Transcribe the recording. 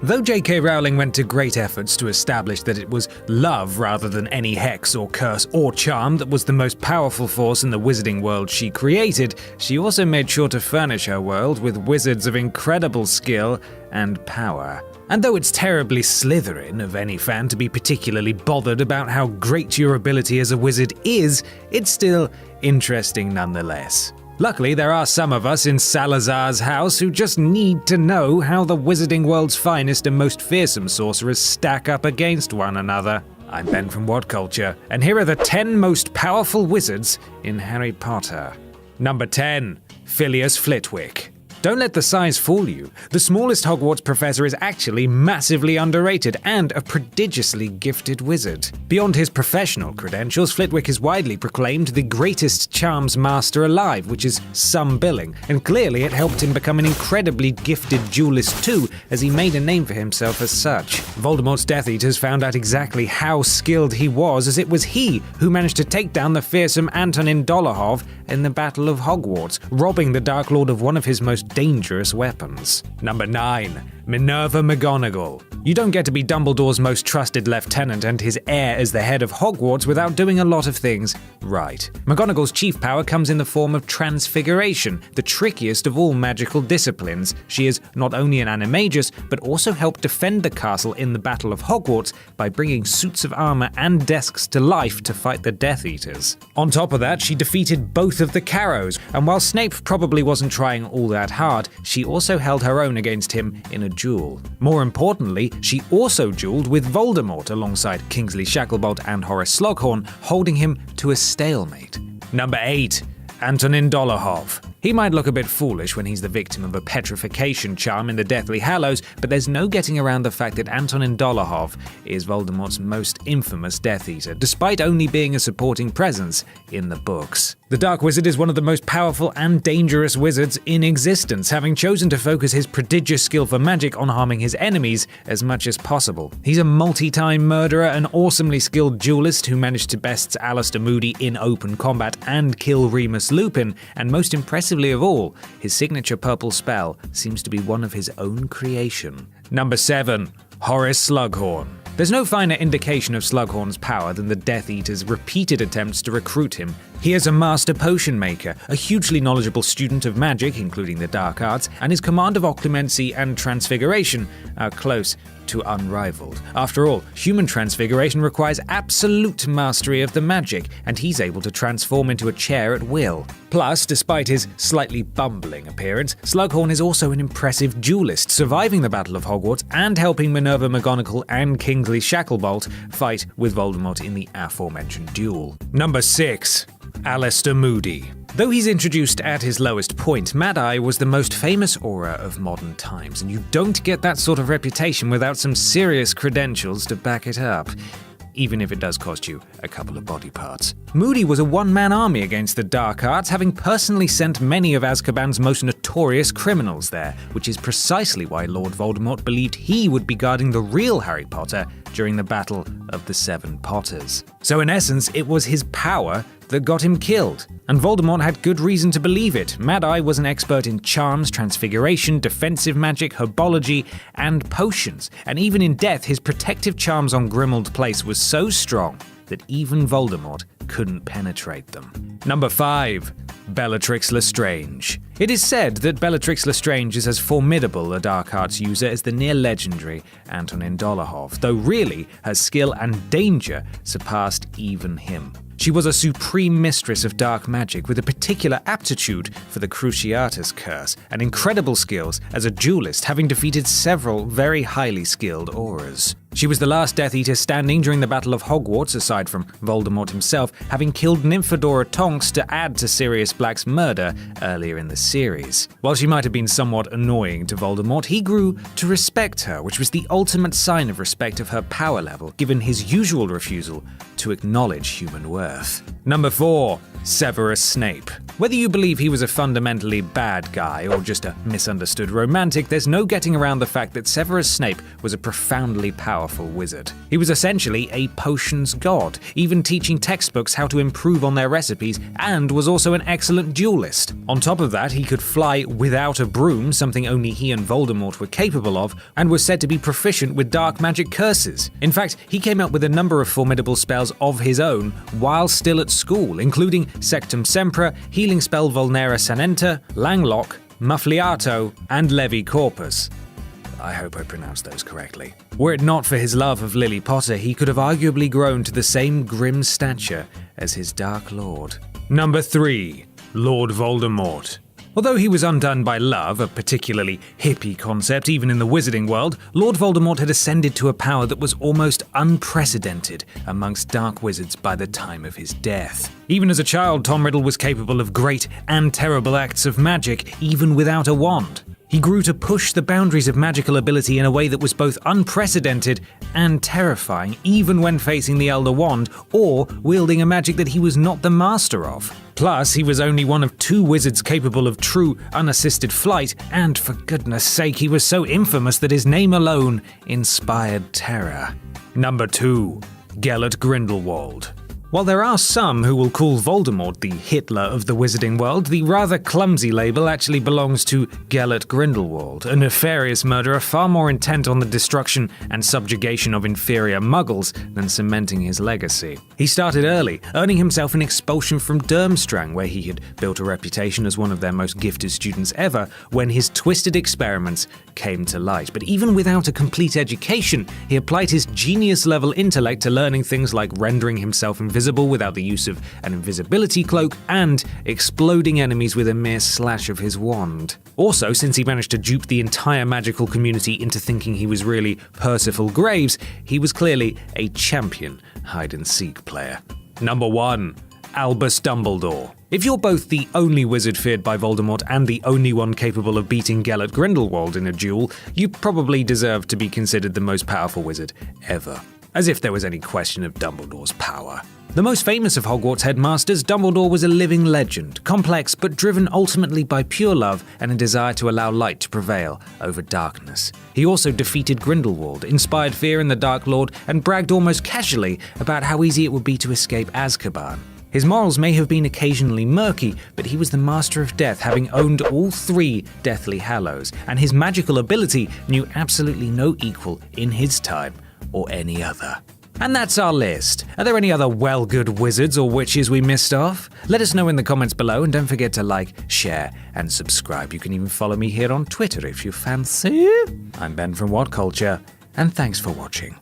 Though J.K. Rowling went to great efforts to establish that it was love rather than any hex or curse or charm that was the most powerful force in the wizarding world she created, she also made sure to furnish her world with wizards of incredible skill and power. And though it's terribly Slytherin of any fan to be particularly bothered about how great your ability as a wizard is, it's still interesting nonetheless. Luckily, there are some of us in Salazar's house who just need to know how the wizarding world's finest and most fearsome sorcerers stack up against one another. I'm Ben from What Culture, and here are the 10 most powerful wizards in Harry Potter. Number 10. Filius Flitwick. Don't let the size fool you. The smallest Hogwarts professor is actually massively underrated and a prodigiously gifted wizard. Beyond his professional credentials, Flitwick is widely proclaimed the greatest charms master alive, which is some billing, and clearly it helped him become an incredibly gifted duelist too, as he made a name for himself as such. Voldemort's Death Eaters found out exactly how skilled he was, as it was he who managed to take down the fearsome Antonin Dolohov in the Battle of Hogwarts, robbing the Dark Lord of one of his most dangerous weapons. Number 9. Minerva McGonagall. You don't get to be Dumbledore's most trusted lieutenant and his heir as the head of Hogwarts without doing a lot of things right. McGonagall's chief power comes in the form of transfiguration, the trickiest of all magical disciplines. She is not only an animagus, but also helped defend the castle in the Battle of Hogwarts by bringing suits of armor and desks to life to fight the Death Eaters. On top of that, she defeated both of the Carrows, and while Snape probably wasn't trying all that hard, she also held her own against him in a duel. More importantly, she also dueled with Voldemort alongside Kingsley Shacklebolt and Horace Slughorn, holding him to a stalemate. Number 8. Antonin Dolohov. He might look a bit foolish when he's the victim of a petrification charm in the Deathly Hallows, but there's no getting around the fact that Antonin Dolohov is Voldemort's most infamous Death Eater, despite only being a supporting presence in the books. The Dark Wizard is one of the most powerful and dangerous wizards in existence, having chosen to focus his prodigious skill for magic on harming his enemies as much as possible. He's a multi-time murderer, an awesomely skilled duelist who managed to best Alistair Moody in open combat and kill Remus Lupin, and most impressively of all, his signature purple spell seems to be one of his own creation. Number 7. Horace Slughorn. There's no finer indication of Slughorn's power than the Death Eater's repeated attempts to recruit him. He is a master potion maker, a hugely knowledgeable student of magic, including the dark arts, and his command of occlumency and transfiguration are close to unrivaled. After all, human transfiguration requires absolute mastery of the magic, and he's able to transform into a chair at will. Plus, despite his slightly bumbling appearance, Slughorn is also an impressive duelist, surviving the Battle of Hogwarts and helping Minerva McGonagall and Kingsley Shacklebolt fight with Voldemort in the aforementioned duel. Number 6. Alistair Moody. Though he's introduced at his lowest point, Mad-Eye was the most famous aura of modern times, and you don't get that sort of reputation without some serious credentials to back it up, even if it does cost you a couple of body parts. Moody was a one-man army against the dark arts, having personally sent many of Azkaban's most notorious criminals there, which is precisely why Lord Voldemort believed he would be guarding the real Harry Potter during the Battle of the Seven Potters. So in essence, it was his power that got him killed, and Voldemort had good reason to believe it. Mad-Eye was an expert in charms, transfiguration, defensive magic, herbology, and potions, and even in death, his protective charms on Grimmauld Place was so strong that even Voldemort couldn't penetrate them. Number 5. Bellatrix Lestrange. It is said that Bellatrix Lestrange is as formidable a dark arts user as the near-legendary Antonin Dolohov, though really, her skill and danger surpassed even him. She was a supreme mistress of dark magic with a particular aptitude for the Cruciatus Curse and incredible skills as a duelist, having defeated several very highly skilled auras. She was the last Death Eater standing during the Battle of Hogwarts, aside from Voldemort himself, having killed Nymphadora Tonks to add to Sirius Black's murder earlier in the series. While she might have been somewhat annoying to Voldemort, he grew to respect her, which was the ultimate sign of respect of her power level, given his usual refusal to acknowledge human worth. Number 4. Severus Snape. Whether you believe he was a fundamentally bad guy or just a misunderstood romantic, there's no getting around the fact that Severus Snape was a profoundly powerful wizard. He was essentially a potions god, even teaching textbooks how to improve on their recipes, and was also an excellent duelist. On top of that, he could fly without a broom, something only he and Voldemort were capable of, and was said to be proficient with dark magic curses. In fact, he came up with a number of formidable spells of his own while still at school, including Sectum Sempra, healing spell Vulnera Sanenta, Langlock, Muffliato, and Levi Corpus. I hope I pronounced those correctly. Were it not for his love of Lily Potter, he could have arguably grown to the same grim stature as his Dark Lord. Number 3. Lord Voldemort. Although he was undone by love, a particularly hippie concept even in the wizarding world, Lord Voldemort had ascended to a power that was almost unprecedented amongst dark wizards by the time of his death. Even as a child, Tom Riddle was capable of great and terrible acts of magic, even without a wand. He grew to push the boundaries of magical ability in a way that was both unprecedented and terrifying, even when facing the Elder Wand or wielding a magic that he was not the master of. Plus, he was only one of 2 wizards capable of true, unassisted flight, and for goodness sake, he was so infamous that his name alone inspired terror. Number 2. Gellert Grindelwald. While there are some who will call Voldemort the Hitler of the wizarding world, the rather clumsy label actually belongs to Gellert Grindelwald, a nefarious murderer far more intent on the destruction and subjugation of inferior muggles than cementing his legacy. He started early, earning himself an expulsion from Durmstrang, where he had built a reputation as one of their most gifted students ever, when his twisted experiments came to light. But even without a complete education, he applied his genius-level intellect to learning things like rendering himself invisible without the use of an invisibility cloak, and exploding enemies with a mere slash of his wand. Also, since he managed to dupe the entire magical community into thinking he was really Percival Graves, he was clearly a champion hide-and-seek player. Number 1. Albus Dumbledore. If you're both the only wizard feared by Voldemort and the only one capable of beating Gellert Grindelwald in a duel, you probably deserve to be considered the most powerful wizard ever. As if there was any question of Dumbledore's power. The most famous of Hogwarts headmasters, Dumbledore was a living legend, complex but driven ultimately by pure love and a desire to allow light to prevail over darkness. He also defeated Grindelwald, inspired fear in the Dark Lord, and bragged almost casually about how easy it would be to escape Azkaban. His morals may have been occasionally murky, but he was the master of death, having owned all 3 Deathly Hallows, and his magical ability knew absolutely no equal in his time or any other. And that's our list. Are there any other well-good wizards or witches we missed off? Let us know in the comments below, and don't forget to like, share, and subscribe. You can even follow me here on Twitter if you fancy. I'm Ben from What Culture, and thanks for watching.